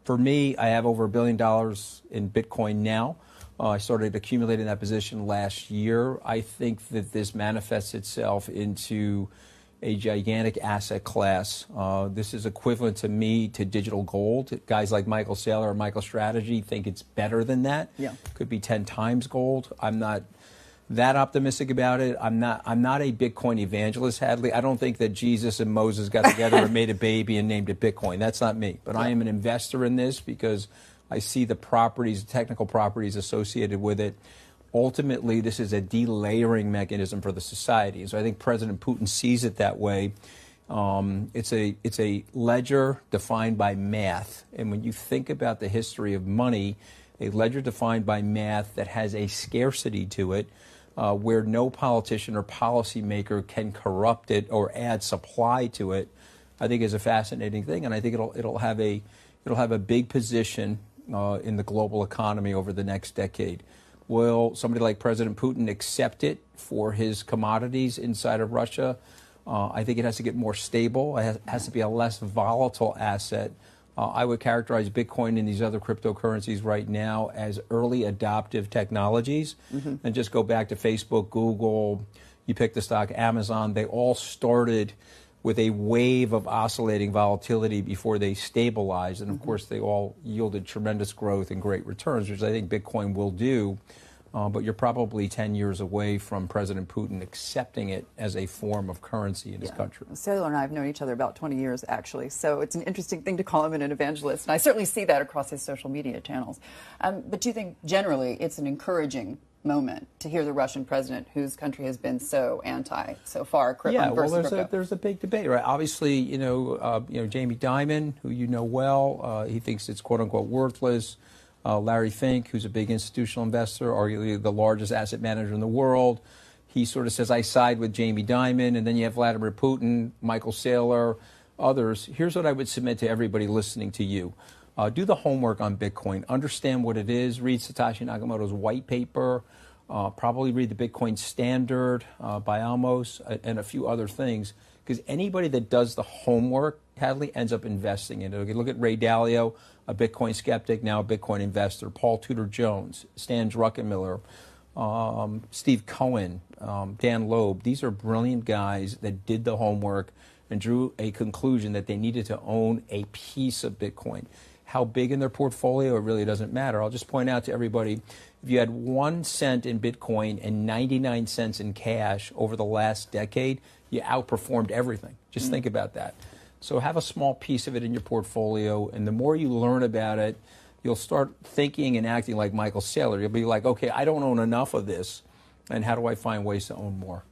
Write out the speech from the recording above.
For me, I have over $1 billion in Bitcoin now. I started accumulating that position last year. I think that this manifests itself into a gigantic asset class. This is equivalent to me to digital gold. Guys like Michael Saylor or MicroStrategy think it's better than that. Yeah. Could be 10 times gold. I'm not that optimistic about it. I'm not a Bitcoin evangelist, Hadley. I don't think that Jesus and Moses got together and made a baby and named it Bitcoin. That's not me. But I am an investor in this because I see the properties, technical properties associated with it. Ultimately, this is a delayering mechanism for the society. So I think President Putin sees it that way. It's a ledger defined by math. And when you think about the history of money, a ledger defined by math that has a scarcity to it, where no politician or policymaker can corrupt it or add supply to it, I think is a fascinating thing. And I think it'll have a big position in the global economy over the next decade. Will somebody like President Putin accept it for his commodities inside of Russia? I think it has to get more stable. It has to be a less volatile asset. I would characterize Bitcoin and these other cryptocurrencies right now as early adoptive technologies. And just go back to Facebook, Google, you pick the stock, Amazon, they all started with a wave of oscillating volatility before they stabilized. And of course, they all yielded tremendous growth and great returns, which I think Bitcoin will do. But you're probably 10 years away from President Putin accepting it as a form of currency in his country. Saylor and I have known each other about 20 years, actually, so it's an interesting thing to call him an evangelist. And I certainly see that across his social media channels. But do you think generally it's an encouraging moment to hear the Russian president, whose country has been so anti so far, there's a big debate, right? Obviously, Jamie Dimon, who you know well, he thinks it's quote unquote worthless. Larry Fink, who's a big institutional investor, arguably the largest asset manager in the world, he sort of says, I side with Jamie Dimon. And then you have Vladimir Putin, Michael Saylor, others. Here's what I would submit to everybody listening to you. Do the homework on Bitcoin. Understand what it is. Read Satoshi Nakamoto's white paper. Probably read the Bitcoin Standard by Amos and a few other things. Because anybody that does the homework, Hadley, ends up investing in it. Okay, look at Ray Dalio, a Bitcoin skeptic, now a Bitcoin investor. Paul Tudor Jones, Stan Druckenmiller, Steve Cohen, Dan Loeb. These are brilliant guys that did the homework and drew a conclusion that they needed to own a piece of Bitcoin. How big in their portfolio, it really doesn't matter. I'll just point out to everybody, if you had 1 cent in Bitcoin and 99 cents in cash over the last decade, you outperformed everything. Just think about that. So have a small piece of it in your portfolio, and the more you learn about it, you'll start thinking and acting like Michael Saylor. You'll be like, okay, I don't own enough of this, and how do I find ways to own more?